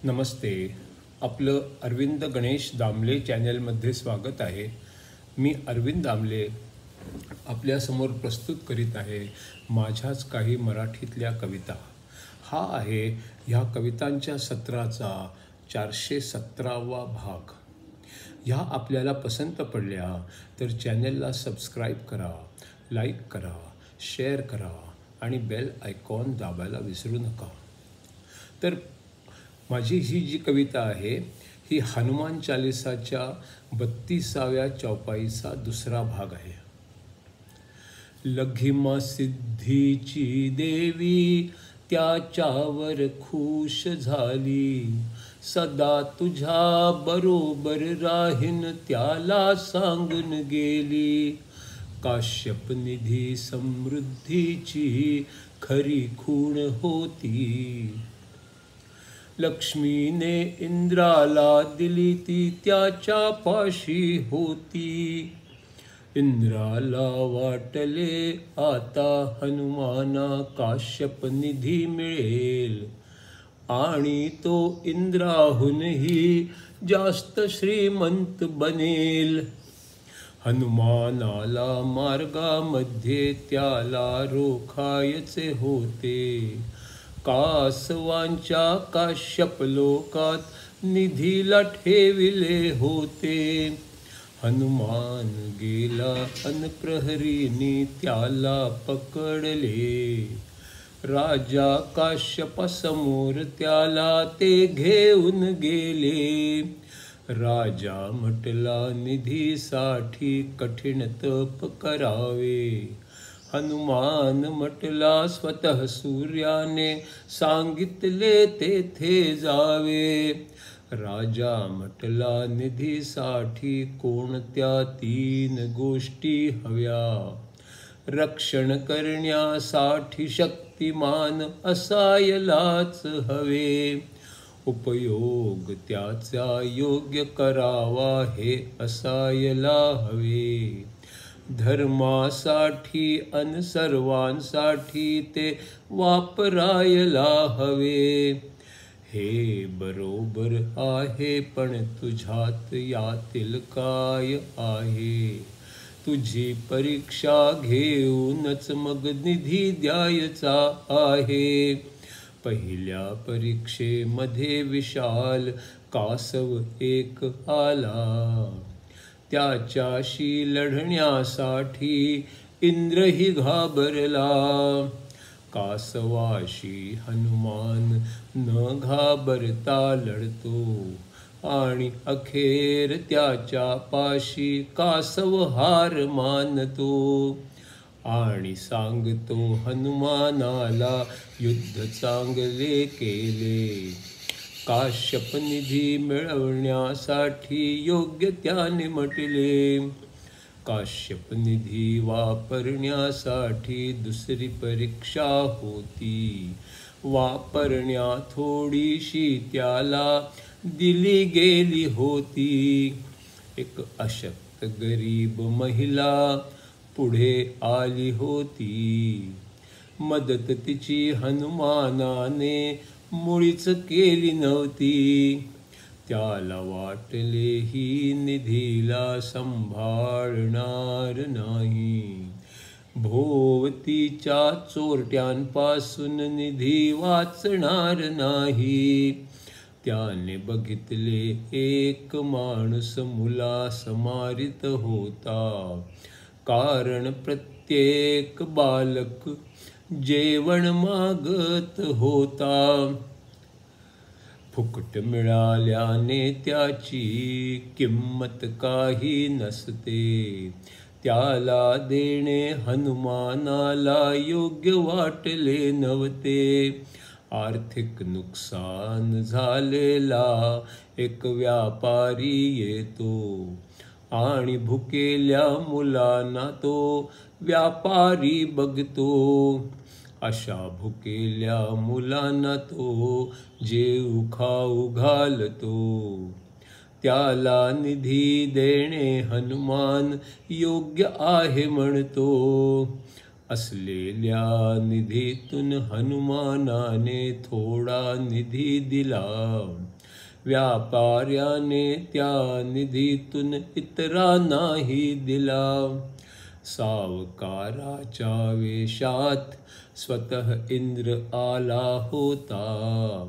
नमस्ते. आपलं अरविंद गणेश दामले चॅनलमध्ये स्वागत आहे. मी अरविंद दामले आपल्यासमोर प्रस्तुत करीत आहे माझ्याच काही मराठीतल्या कविता. हा आहे ह्या कवितांच्या सत्राचा 417वा भाग. ह्या आपल्याला पसंत पडल्या तर चॅनलला सबस्क्राईब करा, लाईक करा, शेअर करा आणि बेल आयकॉन दाबायला विसरू नका. तर माझी ही जी कविता आहे ही हनुमान चालिसाच्या 32व्या चौपाईचा दुसरा भाग आहे. लघिमा सिद्धीची देवी त्याच्यावर खुश झाली, सदा तुझ्या बरोबर राहीन त्याला सांगून गेली. काश्यप निधी समृद्धीची खरी खूण होती, लक्ष्मीने इंद्राला दिली ती त्याच्या पाशी होती. इंद्राला वाटले आता हनुमाना काश्यप निधी मिळेल आणि तो इंद्राहूनही जास्त श्रीमंत बनेल. हनुमानाला मार्गामध्ये त्याला रोखायचे होते, कासवांच्या काश्यप लोकात निधीला ठेविले होते. हनुमान गेला अन प्रहरीनी त्याला पकडले, राजा काश्यपासमोर त्याला ते घेऊन गेले. राजा म्हटला निधीसाठी कठीण तप करावे, हनुमान म्हटला स्वतः सूर्याने सांगितले तेथे जावे. राजा म्हटला निधीसाठी कोणत्या 3 गोष्टी हव्या, रक्षण करण्यासाठी शक्तिमान असायलाच हवे, उपयोग त्याचा योग्य करावा हे असायला हवे, धर्मासाठी अन सर्वांसाठी ते वापरायला हवे. हे बरोबर आहे पण तुझ्यात यातील काय आहे, तुझी परीक्षा घेऊनच मग निधी द्यायचा आहे. पहिल्या परीक्षेमध्ये विशाल कासव एक आला, त्याच्याशी लढण्यासाठी इंद्रही घाबरला. कासवाशी हनुमान न घाबरता लढतो आणि अखेर त्याच्या पाशी कासव हार मानतो आणि सांगतो हनुमानाला युद्ध चांगले केले, काश्यप निधी मिळवण्यासाठी योग्य त्याने म्हटले. काश्यप निधी वापरण्यासाठी दुसरी परीक्षा होती, वापरण्या थोडीशी त्याला दिली गेली होती. एक अशक्त गरीब महिला पुढे आली होती, मदत तिची हनुमानाने मुळीच केली नव्हती. त्याला वाटले ही निधीला सांभाळणार नाही, भोवतीच्या चोरट्यांपासून निधी वाचणार नाही. त्याने बघितले एक माणूस मुलास मारित होता, कारण प्रत्येक बालक जेवण मागत होता. फुकट मिळाल्याने त्याची किंमत काही नसते, त्याला देणे हनुमानाला योग्य वाटले नव्हते. आर्थिक नुकसान झालेला एक व्यापारी येतो आणि भुकेल्या मुलांना तो व्यापारी बघतो. अशा भुकेल्या मुलांना तो जेऊ खाऊ घालतो. त्याला निधी देणे हनुमान योग्य आहे म्हणतो. असलेल्या निधीतून हनुमानाने थोडा निधी दिला. व्यापाऱ्याने त्या निधीतून इतरांनाही दिला. सावकाराच्या वेशात स्वतः इंद्र आला होता.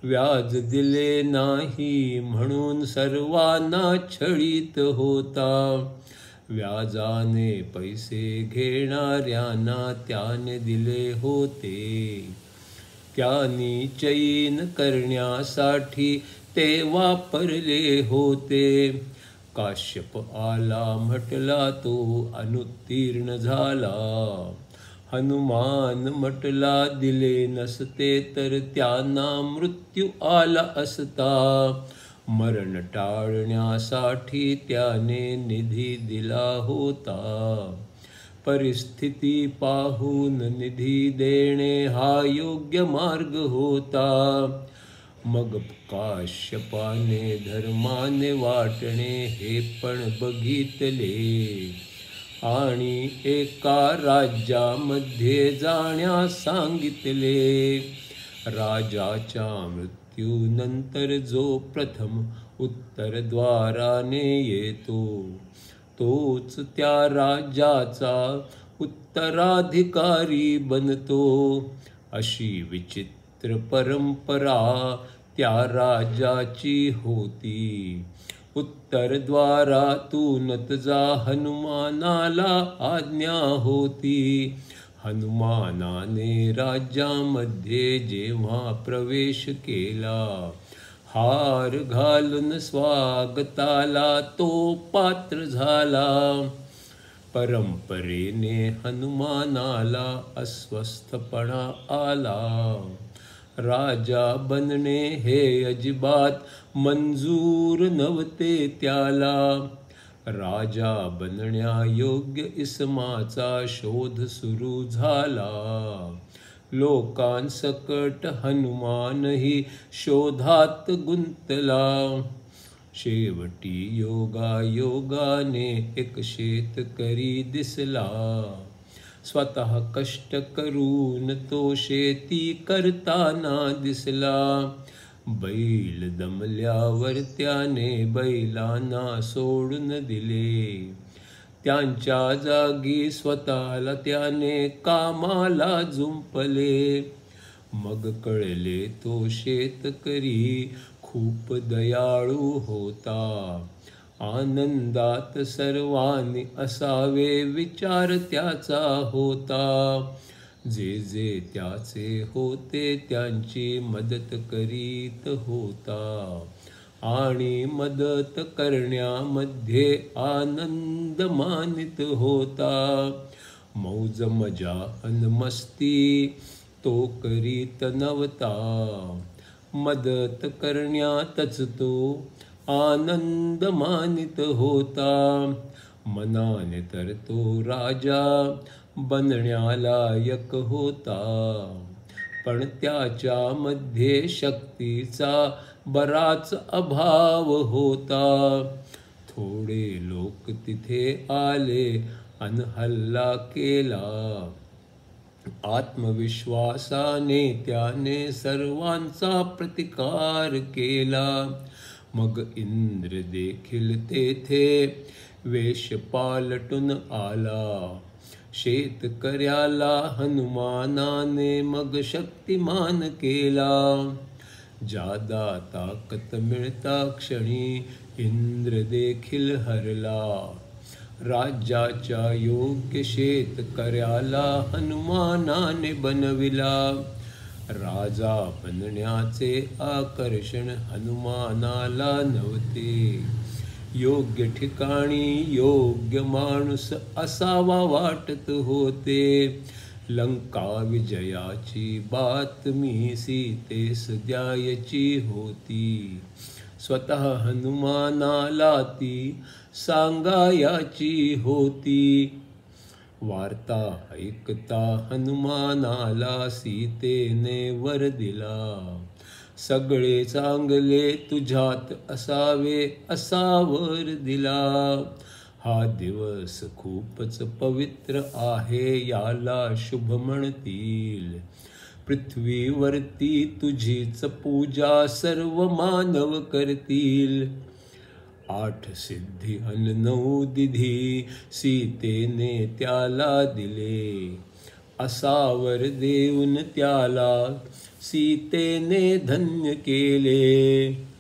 व्याज दिले नाही म्हणून सर्वांना छळीत होता. व्याजाने पैसे घेणाऱ्यांना त्याने दिले होते. त्यांनी चैन करण्यासाठी ते वापरले होते. काश्यप आला म्हटला तो अनुत्तीर्ण झाला. हनुमान म्हटला दिले नसते तर त्यांना मृत्यू आला असता. मरण टाळण्यासाठी त्याने निधी दिला होता. परिस्थिती पाहून निधी देणे हा योग्य मार्ग होता. मग काश्यपाने धर्माने वाटणे हे पण बघितले आणि एका राज्यामध्ये जाण्यास सांगितले. राजाच्या मृत्यूनंतर जो प्रथम उत्तरद्वाराने येतो तोच त्या राज्याचा उत्तराधिकारी बनतो. अशी विचित्र परंपरा त्या राज्याची होती. उत्तरद्वारातूनच जा हनुमानाला आज्ञा होती. हनुमानाने राज्यामध्ये जेव्हा प्रवेश केला, हार घालून स्वागताला तो पात्र झाला. परंपरेने हनुमानाला अस्वस्थपणा आला. राजा बनणे हे अजिबात मंजूर नव्हते त्याला. राजा बनण्यायोग्य इसमाचा शोध सुरू झाला. लोकांसकट हनुमानही शोधात गुंतला. शेवटी योगायोगाने एक शेतकरी दिसला. स्वतः कष्ट करून तो शेती करताना दिसला. बैल दमल्यावर त्याने बैलांना सोडून दिले. त्यांच्या जागी स्वतःला त्याने कामाला जुंपले. मग कळले तो शेतकरी खूप दयाळू होता. आनंदात सर्वांनी असावे विचार त्याचा होता. जे जे त्याचे होते त्यांची मदत करीत होता आणि मदत करण्यामध्ये आनंद मानित होता. मौज मजा अन मस्ती तो करीत नव्हता. मदत करण्यातच तो आनंद मानित होता. मनाने तर तो राजा बनण्यालायक होता, पण त्याच्यामध्ये शक्तीचा बराच अभाव होता. थोडे लोक तिथे आले अन हल्ला केला. आत्मविश्वासाने त्याने सर्वांचा प्रतिकार केला. मग इंद्र देखील तेथे वेश पालटून आला. शेतकऱ्याला हनुमानाने मग शक्तिमान केला. जादा ताकद मिळता क्षणी इंद्र देखील हरला. राज्याच्या योग्य शेतकऱ्याला हनुमानाने बनविला. राजा बनण्याचे आकर्षण हनुमानाला नव्हते. योग्य ठिकाणी योग्य माणूस असावा वाटत होते. लंका विजयाची बातमी सीतेस द्यायची होती. स्वतः हनुमानाला ती सांगायची होती. वार्ता ऐकता हनुमानाला सीतेने वर दिला. सगळे चांगले तुझ्यात असावे असा वर दिला. हा दिवस खूपच पवित्र आहे, याला शुभ म्हणतील. पृथ्वीवरती तुझीच पूजा सर्व मानव करतील. 8 सिद्धी अन 9 दिधी सीतेने त्याला दिले. असा वर देऊन त्याला सीतेने धन्य केले.